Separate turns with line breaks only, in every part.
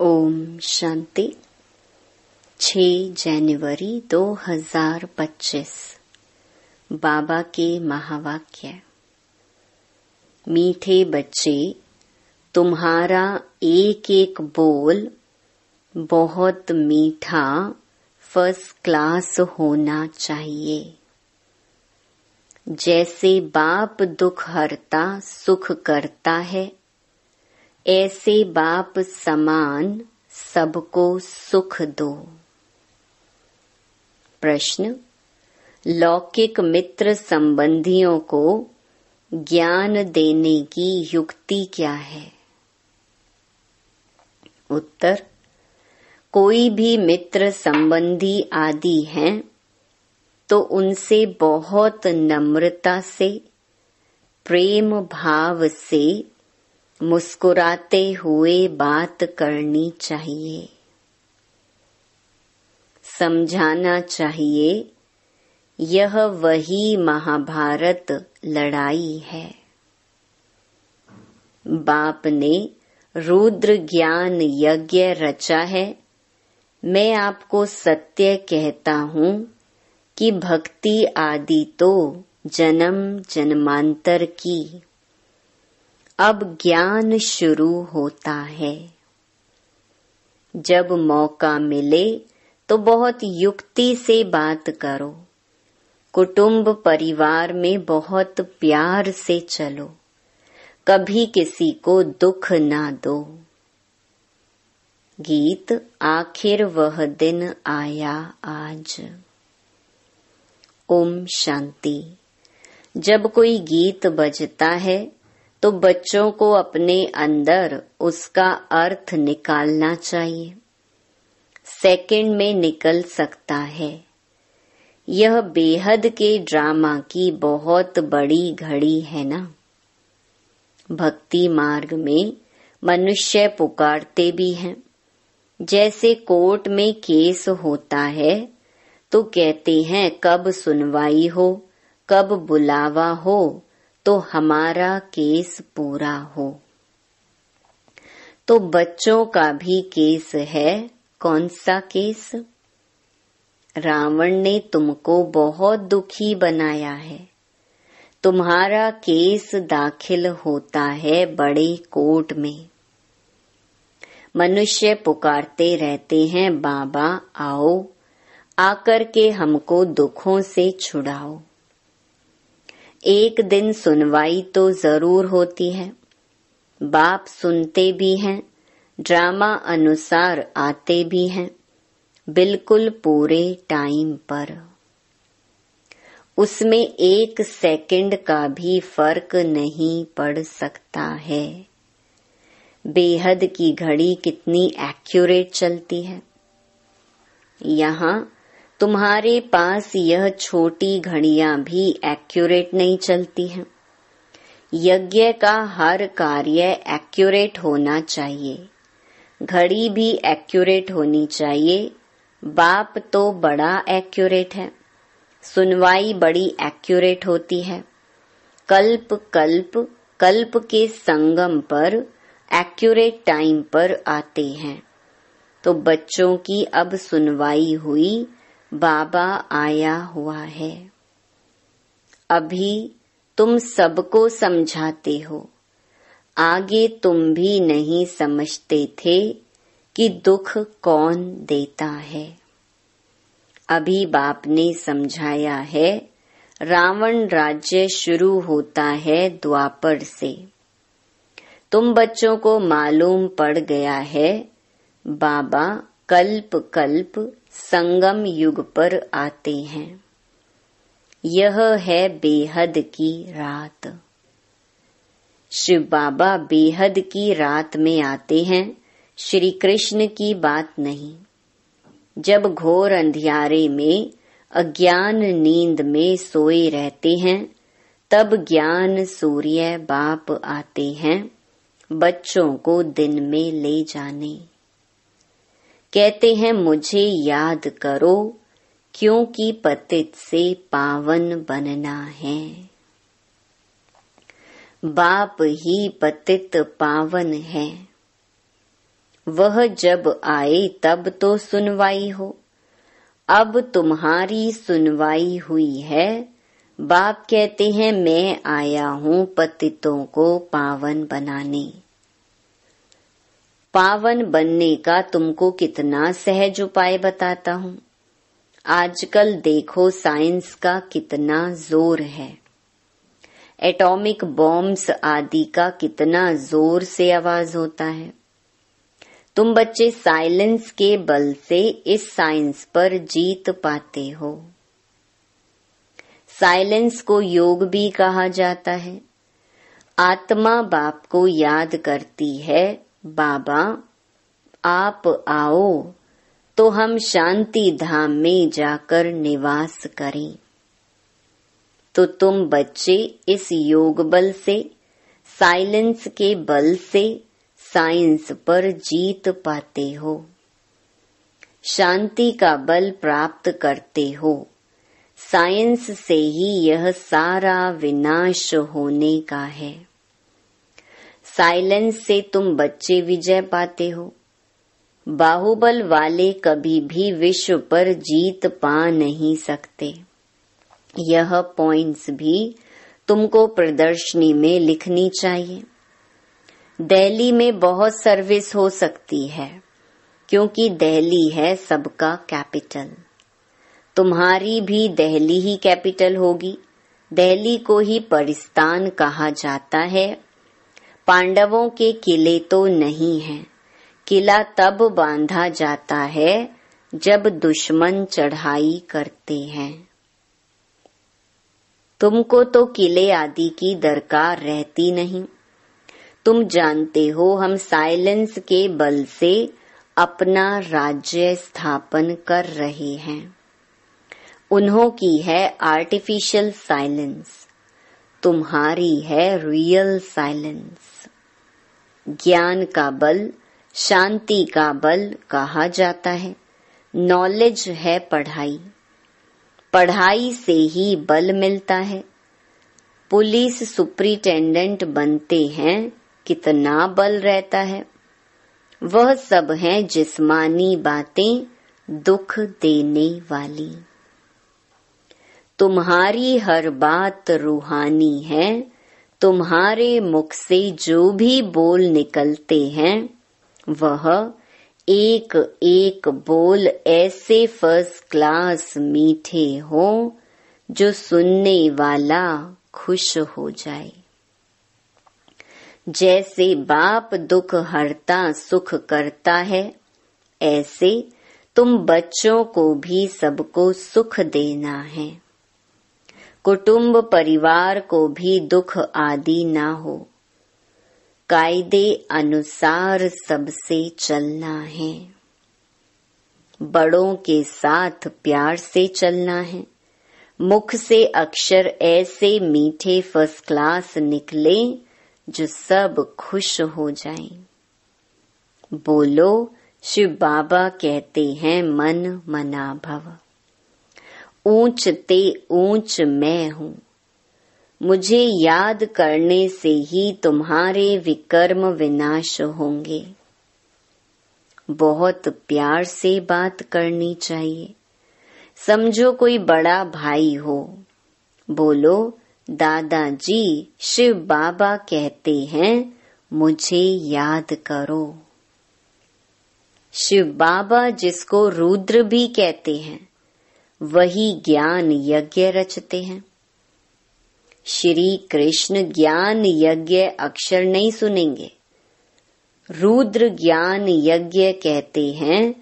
ओम शांति। 6 जनवरी 2025 बाबा के महावाक्य। मीठे बच्चे, तुम्हारा एक एक बोल बहुत मीठा फर्स्ट क्लास होना चाहिए। जैसे बाप दुख हरता सुख करता है, ऐसे बाप समान सबको सुख दो। प्रश्न: लौकिक मित्र संबंधियों को ज्ञान देने की युक्ति क्या है? उत्तर: कोई भी मित्र संबंधी आदि हैं तो उनसे बहुत नम्रता से, प्रेम भाव से मुस्कुराते हुए बात करनी चाहिए। समझाना चाहिए, यह वही महाभारत लड़ाई है। बाप ने रुद्र ज्ञान यज्ञ रचा है। मैं आपको सत्य कहता हूँ कि भक्ति आदि तो जन्म जन्मांतर की, अब ज्ञान शुरू होता है। जब मौका मिले तो बहुत युक्ति से बात करो। कुटुंब परिवार में बहुत प्यार से चलो। कभी किसी को दुख ना दो। गीत आखिर वह दिन आया आज। ओम शांति। जब कोई गीत बजता है तो बच्चों को अपने अंदर उसका अर्थ निकालना चाहिए। सेकंड में निकल सकता है। यह बेहद के ड्रामा की बहुत बड़ी घड़ी है ना। भक्ति मार्ग में मनुष्य पुकारते भी हैं। जैसे कोर्ट में केस होता है तो कहते हैं कब सुनवाई हो, कब बुलावा हो तो हमारा केस पूरा हो। तो बच्चों का भी केस है। कौन सा केस? रावण ने तुमको बहुत दुखी बनाया है। तुम्हारा केस दाखिल होता है बड़े कोर्ट में। मनुष्य पुकारते रहते हैं, बाबा आओ, आकर के हमको दुखों से छुड़ाओ। एक दिन सुनवाई तो जरूर होती है। बाप सुनते भी हैं, ड्रामा अनुसार आते भी हैं, बिल्कुल पूरे टाइम पर। उसमें एक सेकंड का भी फर्क नहीं पड़ सकता है। बेहद की घड़ी कितनी एक्यूरेट चलती है। यहाँ तुम्हारे पास यह छोटी घड़ियां भी एक्यूरेट नहीं चलती हैं। यज्ञ का हर कार्य एक्यूरेट होना चाहिए। घड़ी भी एक्यूरेट होनी चाहिए। बाप तो बड़ा एक्यूरेट है। सुनवाई बड़ी एक्यूरेट होती है। कल्प कल्प कल्प के संगम पर एक्यूरेट टाइम पर आते हैं। तो बच्चों की अब सुनवाई हुई, बाबा आया हुआ है। अभी तुम सबको समझाते हो। आगे तुम भी नहीं समझते थे कि दुख कौन देता है। अभी बाप ने समझाया है। रावण राज्य शुरू होता है द्वापर से। तुम बच्चों को मालूम पड़ गया है, बाबा कल्प कल्प संगम युग पर आते हैं। यह है बेहद की रात। शिव बाबा बेहद की रात में आते हैं, श्री कृष्ण की बात नहीं। जब घोर अंधियारे में अज्ञान नींद में सोए रहते हैं, तब ज्ञान सूर्य बाप आते हैं बच्चों को दिन में ले जाने। कहते हैं मुझे याद करो, क्योंकि पतित से पावन बनना है। बाप ही पतित पावन है। वह जब आए तब तो सुनवाई हो। अब तुम्हारी सुनवाई हुई है। बाप कहते हैं मैं आया हूँ पतितों को पावन बनाने। पावन बनने का तुमको कितना सहज उपाय बताता हूँ। आजकल देखो साइंस का कितना जोर है। एटॉमिक बॉम्ब्स आदि का कितना जोर से आवाज होता है। तुम बच्चे साइलेंस के बल से इस साइंस पर जीत पाते हो। साइलेंस को योग भी कहा जाता है। आत्मा बाप को याद करती है, बाबा आप आओ तो हम शांति धाम में जाकर निवास करें। तो तुम बच्चे इस योग बल से, साइलेंस के बल से साइंस पर जीत पाते हो, शांति का बल प्राप्त करते हो। साइंस से ही यह सारा विनाश होने का है। साइलेंस से तुम बच्चे विजय पाते हो। बाहुबल वाले कभी भी विश्व पर जीत पा नहीं सकते। यह पॉइंट्स भी तुमको प्रदर्शनी में लिखनी चाहिए। दिल्ली में बहुत सर्विस हो सकती है क्योंकि दिल्ली है सबका कैपिटल। तुम्हारी भी दिल्ली ही कैपिटल होगी। दिल्ली को ही परिस्तान कहा जाता है। पांडवों के किले तो नहीं हैं। किला तब बांधा जाता है जब दुश्मन चढ़ाई करते हैं। तुमको तो किले आदि की दरकार रहती नहीं। तुम जानते हो हम साइलेंस के बल से अपना राज्य स्थापन कर रहे हैं। उन्हों की है आर्टिफिशियल साइलेंस, तुम्हारी है रियल साइलेंस। ज्ञान का बल, शांति का बल कहा जाता है। नॉलेज है पढ़ाई, पढ़ाई से ही बल मिलता है। पुलिस सुपरिटेंडेंट बनते हैं, कितना बल रहता है। वह सब हैं जिस्मानी बातें, दुख देने वाली। तुम्हारी हर बात रूहानी है। तुम्हारे मुख से जो भी बोल निकलते हैं वह एक एक बोल ऐसे फर्स्ट क्लास मीठे हो जो सुनने वाला खुश हो जाए। जैसे बाप दुख हरता सुख करता है, ऐसे तुम बच्चों को भी सबको सुख देना है। कुटुंब परिवार को भी दुख आदि ना हो। कायदे अनुसार सबसे चलना है। बड़ों के साथ प्यार से चलना है। मुख से अक्षर ऐसे मीठे फर्स्ट क्लास निकले जो सब खुश हो जाएं। बोलो, शिव बाबा कहते हैं मन मना भव। ऊंच ते ऊंच मैं हूँ। मुझे याद करने से ही तुम्हारे विकर्म विनाश होंगे। बहुत प्यार से बात करनी चाहिए। समझो कोई बड़ा भाई हो। बोलो, दादाजी शिव बाबा कहते हैं मुझे याद करो। शिव बाबा जिसको रुद्र भी कहते हैं वही ज्ञान यज्ञ रचते हैं। श्री कृष्ण ज्ञान यज्ञ अक्षर नहीं सुनेंगे। रुद्र ज्ञान यज्ञ कहते हैं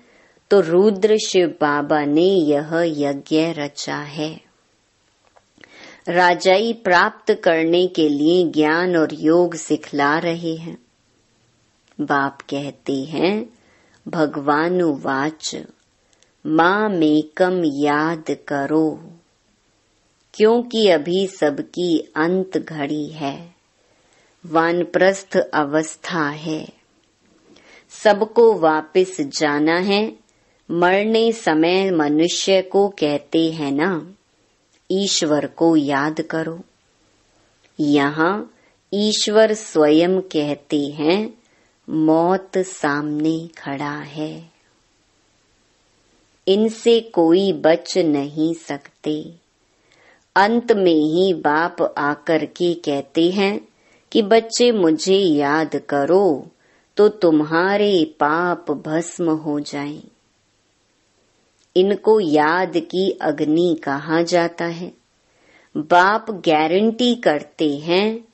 तो रुद्र शिव बाबा ने यह यज्ञ रचा है। राजाई प्राप्त करने के लिए ज्ञान और योग सिखला रहे हैं। बाप कहते हैं भगवानुवाच मामेकम याद करो, क्योंकि अभी सबकी अंत घड़ी है, वानप्रस्थ अवस्था है। सबको वापस जाना है। मरने समय मनुष्य को कहते हैं ना, ईश्वर को याद करो। यहाँ ईश्वर स्वयं कहते हैं मौत सामने खड़ा है। इनसे कोई बच नहीं सकते। अंत में ही बाप आकर के कहते हैं कि बच्चे मुझे याद करो तो तुम्हारे पाप भस्म हो जाएं। इनको याद की अग्नि कहा जाता है। बाप गारंटी करते हैं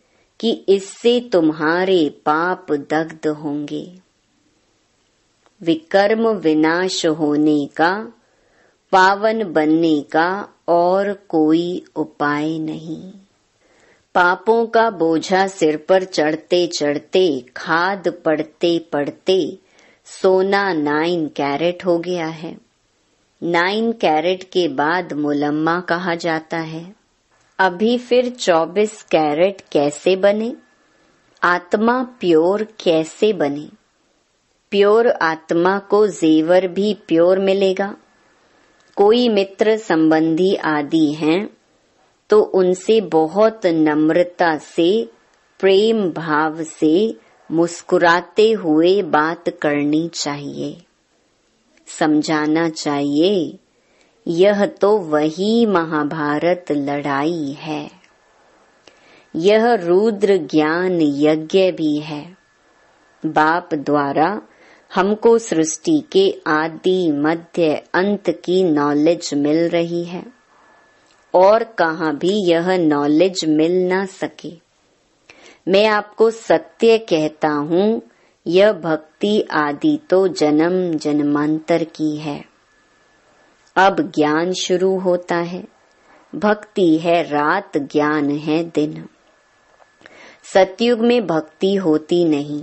कि इससे तुम्हारे पाप दग्ध होंगे। विकर्म विनाश होने का, पावन बनने का और कोई उपाय नहीं। पापों का बोझा सिर पर चढ़ते चढ़ते, खाद पड़ते पड़ते सोना 9 कैरेट हो गया है। 9 कैरेट के बाद मुलम्मा कहा जाता है। अभी फिर 24 कैरेट कैसे बने? आत्मा प्योर कैसे बने? प्योर आत्मा को जेवर भी प्योर मिलेगा। कोई मित्र संबंधी आदि हैं तो उनसे बहुत नम्रता से, प्रेम भाव से मुस्कुराते हुए बात करनी चाहिए, समझाना चाहिए यह तो वही महाभारत लड़ाई है। यह रुद्र ज्ञान यज्ञ भी है। बाप द्वारा हमको सृष्टि के आदि मध्य अंत की नॉलेज मिल रही है और कहाँ भी यह नॉलेज मिल ना सके। मैं आपको सत्य कहता हूँ, यह भक्ति आदि तो जन्म जन्मांतर की है। अब ज्ञान शुरू होता है। भक्ति है रात, ज्ञान है दिन। सतयुग में भक्ति होती नहीं।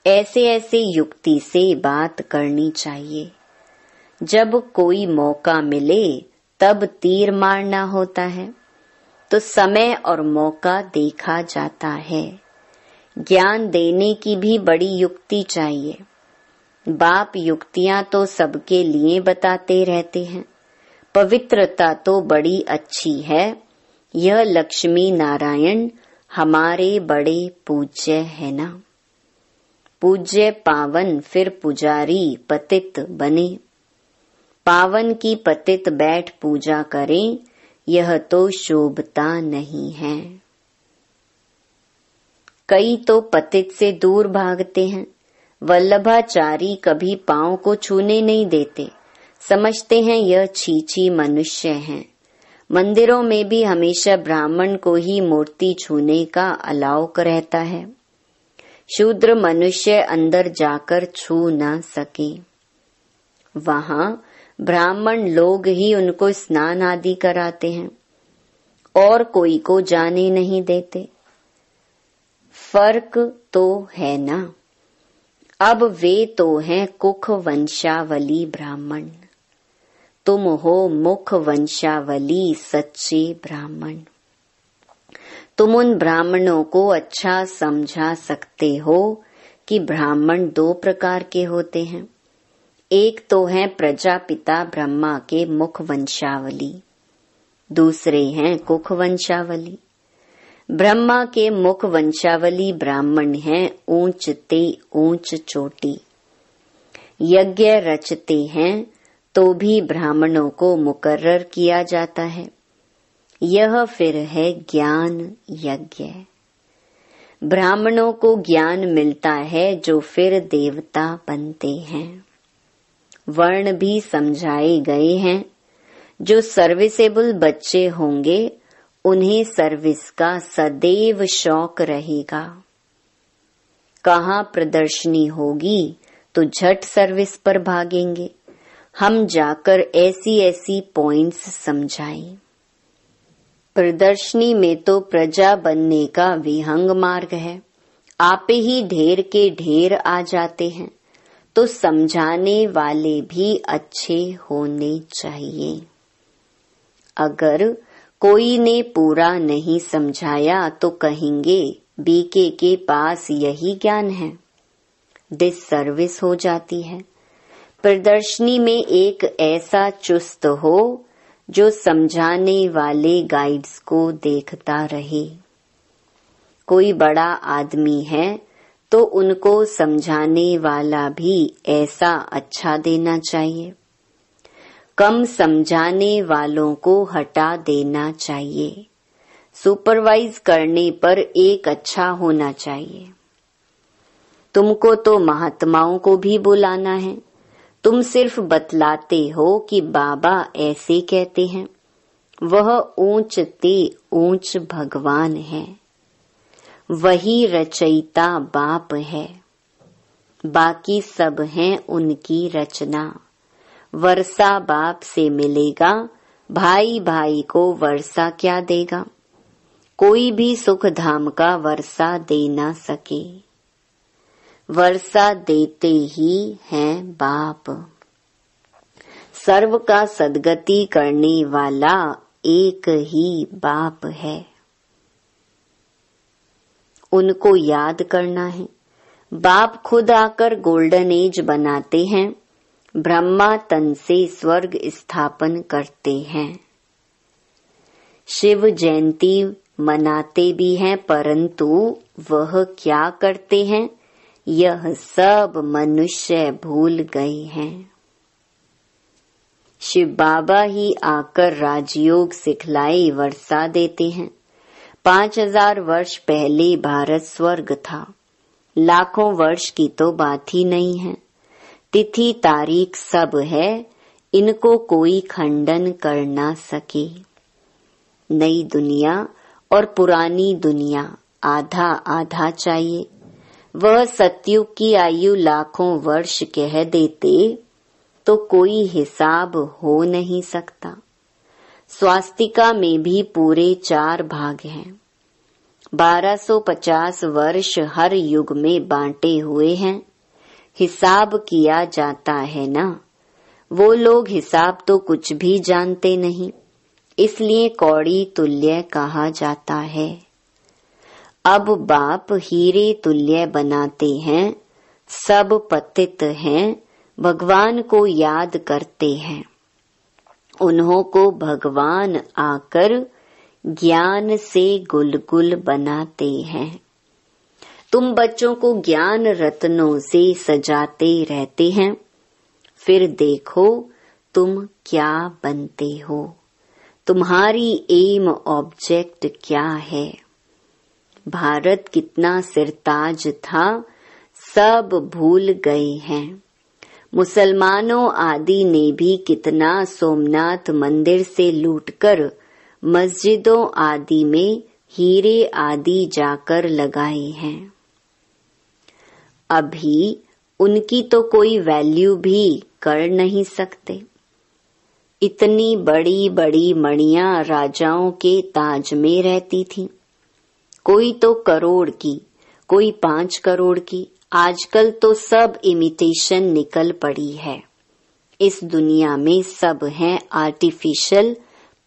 ऐसे ऐसे युक्ति से बात करनी चाहिए। जब कोई मौका मिले तब तीर मारना होता है, तो समय और मौका देखा जाता है। ज्ञान देने की भी बड़ी युक्ति चाहिए। बाप युक्तियां तो सबके लिए बताते रहते हैं। पवित्रता तो बड़ी अच्छी है। यह लक्ष्मी नारायण हमारे बड़े पूज्य है ना। पूज्य पावन, फिर पुजारी पतित बने। पावन की पतित बैठ पूजा करें, यह तो शोभता नहीं है। कई तो पतित से दूर भागते हैं। वल्लभाचारी कभी पांव को छूने नहीं देते, समझते हैं यह छीछी मनुष्य हैं। मंदिरों में भी हमेशा ब्राह्मण को ही मूर्ति छूने का अलाउ रहता है। शूद्र मनुष्य अंदर जाकर छू ना सके। वहां ब्राह्मण लोग ही उनको स्नान आदि कराते हैं और कोई को जाने नहीं देते। फर्क तो है ना। अब वे तो हैं कुख वंशावली ब्राह्मण, तुम हो मुख वंशावली सच्चे ब्राह्मण। तुम उन ब्राह्मणों को अच्छा समझा सकते हो कि ब्राह्मण 2 प्रकार के होते हैं। एक तो है प्रजापिता ब्रह्मा के मुख वंशावली, दूसरे हैं कुख वंशावली। ब्रह्मा के मुख वंशावली ब्राह्मण हैं ऊंच ते ऊंच चोटी। यज्ञ रचते हैं तो भी ब्राह्मणों को मुकर्रर किया जाता है। यह फिर है ज्ञान यज्ञ। ब्राह्मणों को ज्ञान मिलता है जो फिर देवता बनते हैं। वर्ण भी समझाए गए हैं। जो सर्विसेबल बच्चे होंगे उन्हें सर्विस का सदैव शौक रहेगा। कहाँ प्रदर्शनी होगी तो झट सर्विस पर भागेंगे। हम जाकर ऐसी ऐसी पॉइंट्स समझाएं। प्रदर्शनी में तो प्रजा बनने का विहंग मार्ग है। आप ही ढेर के ढेर आ जाते हैं, तो समझाने वाले भी अच्छे होने चाहिए। अगर कोई ने पूरा नहीं समझाया तो कहेंगे बीके के पास यही ज्ञान है। डिससर्विस हो जाती है। प्रदर्शनी में एक ऐसा चुस्त हो जो समझाने वाले गाइड्स को देखता रहे। कोई बड़ा आदमी है तो उनको समझाने वाला भी ऐसा अच्छा देना चाहिए। कम समझाने वालों को हटा देना चाहिए। सुपरवाइज करने पर एक अच्छा होना चाहिए। तुमको तो महात्माओं को भी बुलाना है। तुम सिर्फ बतलाते हो कि बाबा ऐसे कहते हैं। वह ऊंच ते ऊंच भगवान है। वही रचयिता बाप है। बाकी सब हैं उनकी रचना। वर्षा बाप से मिलेगा, भाई भाई को वर्षा क्या देगा। कोई भी सुख धाम का वर्षा दे ना सके। वर्षा देते ही हैं बाप। सर्व का सद्गति करने वाला एक ही बाप है। उनको याद करना है। बाप खुद आकर गोल्डन एज बनाते हैं। ब्रह्मा तन से स्वर्ग स्थापन करते हैं। शिव जयंती मनाते भी हैं, परंतु वह क्या करते हैं, यह सब मनुष्य भूल गए हैं। शिव बाबा ही आकर राजयोग सिखलाई वर्षा देते हैं। 5000 वर्ष पहले भारत स्वर्ग था। लाखों वर्ष की तो बात ही नहीं है। तिथि तारीख सब है, इनको कोई खंडन कर ना सके। नई दुनिया और पुरानी दुनिया आधा आधा चाहिए। वह सतयुग की आयु लाखों वर्ष कह देते तो कोई हिसाब हो नहीं सकता। स्वास्तिका में भी पूरे 4 भाग हैं। 1250 वर्ष हर युग में बांटे हुए हैं। हिसाब किया जाता है ना। वो लोग हिसाब तो कुछ भी जानते नहीं, इसलिए कौड़ी तुल्य कहा जाता है। अब बाप हीरे तुल्य बनाते हैं। सब पतित हैं, भगवान को याद करते हैं। उन्हों को भगवान आकर ज्ञान से गुलगुल बनाते हैं। तुम बच्चों को ज्ञान रत्नों से सजाते रहते हैं, फिर देखो तुम क्या बनते हो। तुम्हारी एम ऑब्जेक्ट क्या है। भारत कितना सिरताज था, सब भूल गए हैं। मुसलमानों आदि ने भी कितना सोमनाथ मंदिर से लूटकर मस्जिदों आदि में हीरे आदि जाकर लगाए हैं। अभी उनकी तो कोई वैल्यू भी कर नहीं सकते। इतनी बड़ी बड़ी मणियां राजाओं के ताज में रहती थीं। कोई तो करोड़ की, कोई 5 करोड़ की। आजकल तो सब इमिटेशन निकल पड़ी है। इस दुनिया में सब है आर्टिफिशियल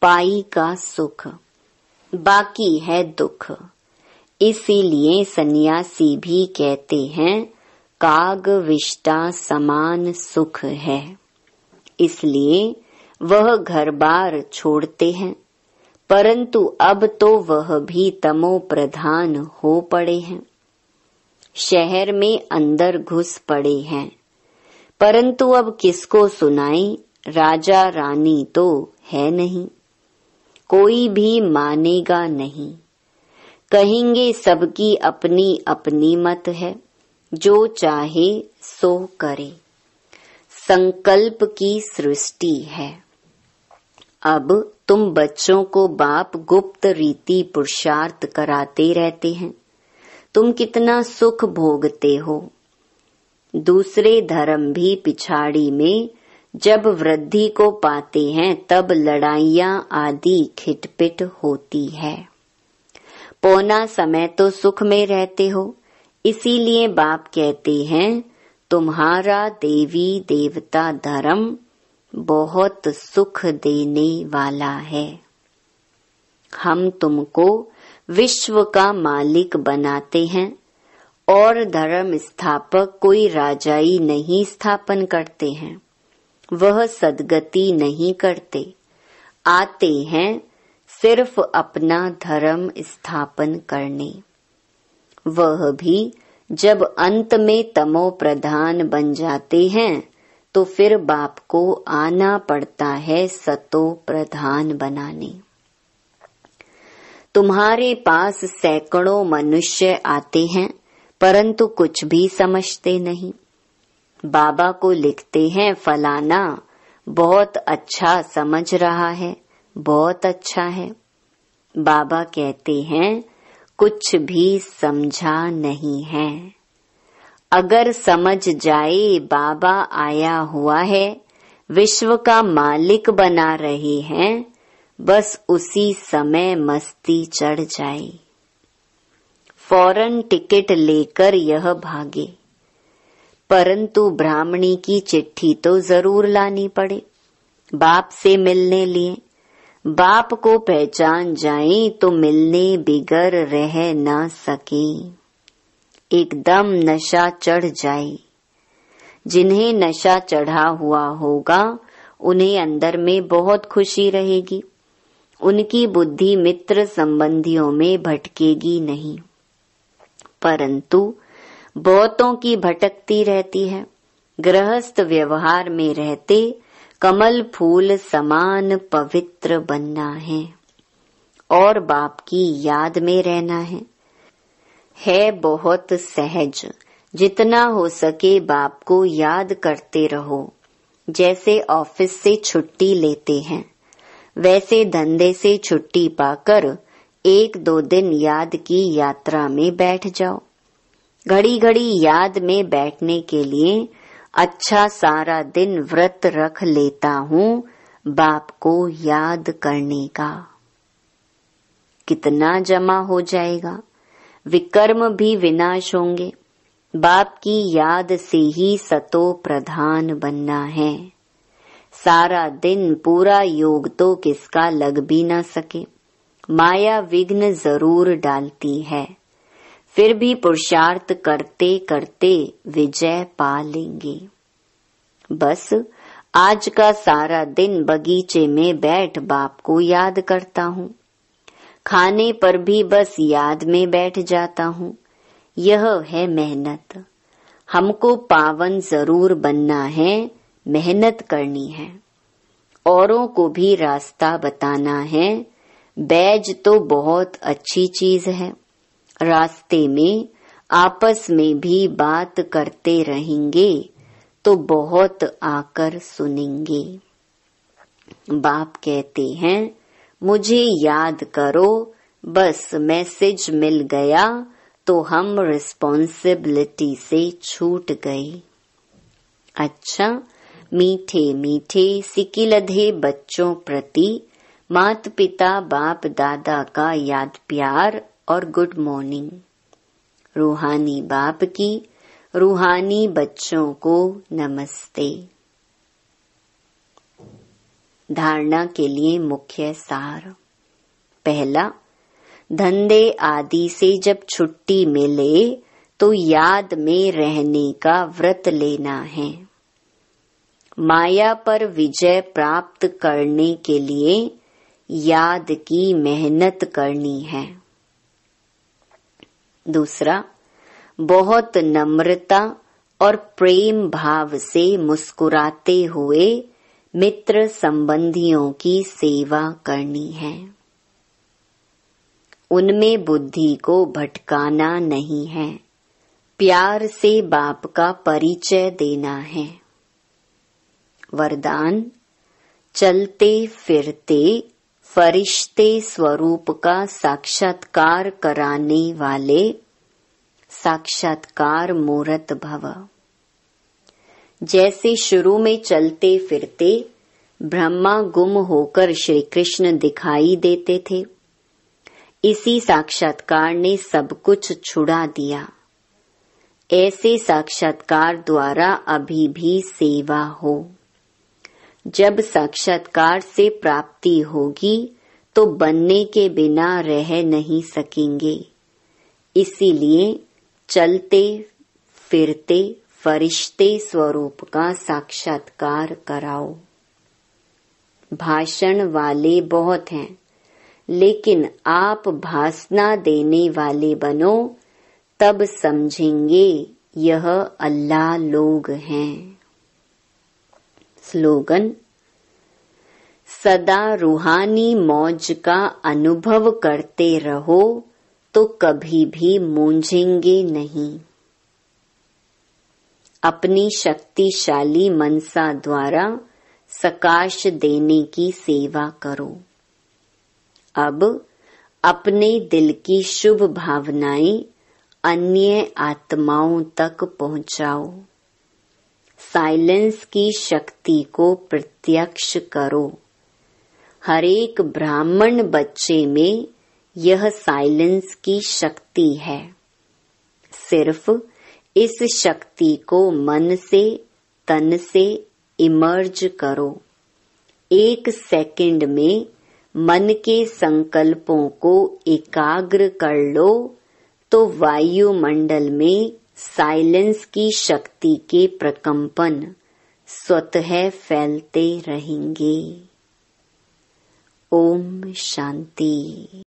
पाई का सुख, बाकी है दुख। इसीलिए सन्यासी भी कहते हैं काग विष्टा समान सुख है। इसलिए वह घर बार छोड़ते हैं, परंतु अब तो वह भी तमो प्रधान हो पड़े हैं। शहर में अंदर घुस पड़े हैं, परंतु अब किसको सुनाएं, राजा रानी तो है नहीं। कोई भी मानेगा नहीं। कहेंगे सबकी अपनी अपनी मत है, जो चाहे सो करे। संकल्प की सृष्टि है। अब तुम बच्चों को बाप गुप्त रीति पुरुषार्थ कराते रहते हैं। तुम कितना सुख भोगते हो। दूसरे धर्म भी पिछाड़ी में जब वृद्धि को पाते हैं तब लड़ाइयां आदि खिटपिट होती है। पौना समय तो सुख में रहते हो। इसीलिए बाप कहते हैं तुम्हारा देवी देवता धर्म बहुत सुख देने वाला है। हम तुमको विश्व का मालिक बनाते हैं और धर्म स्थापक कोई राजाई नहीं स्थापन करते हैं। वह सद्गति नहीं करते, आते हैं सिर्फ अपना धर्म स्थापन करने। वह भी जब अंत में तमो प्रधान बन जाते हैं तो फिर बाप को आना पड़ता है सतो प्रधान बनाने। तुम्हारे पास सैकड़ों मनुष्य आते हैं परंतु कुछ भी समझते नहीं। बाबा को लिखते हैं फलाना बहुत अच्छा समझ रहा है, बहुत अच्छा है। बाबा कहते हैं कुछ भी समझा नहीं है। अगर समझ जाए बाबा आया हुआ है, विश्व का मालिक बना रहे हैं, बस उसी समय मस्ती चढ़ जाए। फौरन टिकट लेकर यह भागे, परंतु ब्राह्मणी की चिट्ठी तो जरूर लानी पड़े बाप से मिलने लिए। बाप को पहचान जाए तो मिलने बिगर रह न सके, एकदम नशा चढ़ जाए। जिन्हें नशा चढ़ा हुआ होगा उन्हें अंदर में बहुत खुशी रहेगी, उनकी बुद्धि मित्र संबंधियों में भटकेगी नहीं, परंतु बहुतों की भटकती रहती है। गृहस्थ व्यवहार में रहते कमल फूल समान पवित्र बनना है और बाप की याद में रहना है बहुत सहज। जितना हो सके बाप को याद करते रहो। जैसे ऑफिस से छुट्टी लेते हैं वैसे धंधे से छुट्टी पाकर 1-2 दिन याद की यात्रा में बैठ जाओ। घड़ी घड़ी याद में बैठने के लिए अच्छा सारा दिन व्रत रख लेता हूँ बाप को याद करने का। कितना जमा हो जाएगा, विकर्म भी विनाश होंगे। बाप की याद से ही सतो प्रधान बनना है। सारा दिन पूरा योग तो किसका लग भी न सके, माया विघ्न जरूर डालती है, फिर भी पुरुषार्थ करते करते विजय पा लेंगे। बस आज का सारा दिन बगीचे में बैठ बाप को याद करता हूँ, खाने पर भी बस याद में बैठ जाता हूँ। यह है मेहनत। हमको पावन जरूर बनना है, मेहनत करनी है, औरों को भी रास्ता बताना है। बैज तो बहुत अच्छी चीज है, रास्ते में आपस में भी बात करते रहेंगे तो बहुत आकर सुनेंगे। बाप कहते हैं मुझे याद करो, बस मैसेज मिल गया तो हम रिस्पॉन्सिबिलिटी से छूट गए। अच्छा, मीठे मीठे सिकिलधे बच्चों प्रति माता पिता बाप दादा का याद प्यार और गुड मॉर्निंग। रूहानी बाप की रूहानी बच्चों को नमस्ते। धारणा के लिए मुख्य सार। पहला, धंधे आदि से जब छुट्टी मिले तो याद में रहने का व्रत लेना है। माया पर विजय प्राप्त करने के लिए याद की मेहनत करनी है। दूसरा, बहुत नम्रता और प्रेम भाव से मुस्कुराते हुए मित्र संबंधियों की सेवा करनी है। उनमें बुद्धि को भटकाना नहीं है, प्यार से बाप का परिचय देना है। वरदान, चलते फिरते फरिश्ते स्वरूप का साक्षात्कार कराने वाले साक्षात्कार मूर्त भव। जैसे शुरू में चलते फिरते ब्रह्मा गुम होकर श्री कृष्ण दिखाई देते थे, इसी साक्षात्कार ने सब कुछ छुड़ा दिया। ऐसे साक्षात्कार द्वारा अभी भी सेवा हो। जब साक्षात्कार से प्राप्ति होगी तो बनने के बिना रह नहीं सकेंगे। इसीलिए चलते फिरते फरिश्ते स्वरूप का साक्षात्कार कराओ। भाषण वाले बहुत हैं, लेकिन आप भाषणा देने वाले बनो तब समझेंगे यह अल्लाह लोग हैं। स्लोगन: सदा रूहानी मौज का अनुभव करते रहो तो कभी भी मूंझेंगे नहीं। अपनी शक्तिशाली मनसा द्वारा सकाश देने की सेवा करो। अब अपने दिल की शुभ भावनाएं अन्य आत्माओं तक पहुंचाओ। साइलेंस की शक्ति को प्रत्यक्ष करो। हर एक ब्राह्मण बच्चे में यह साइलेंस की शक्ति है। सिर्फ इस शक्ति को मन से, तन से इमर्ज करो। 1 सेकंड में मन के संकल्पों को एकाग्र कर लो तो वायुमंडल में साइलेंस की शक्ति के प्रकंपन स्वतः फैलते रहेंगे। ओम शांति।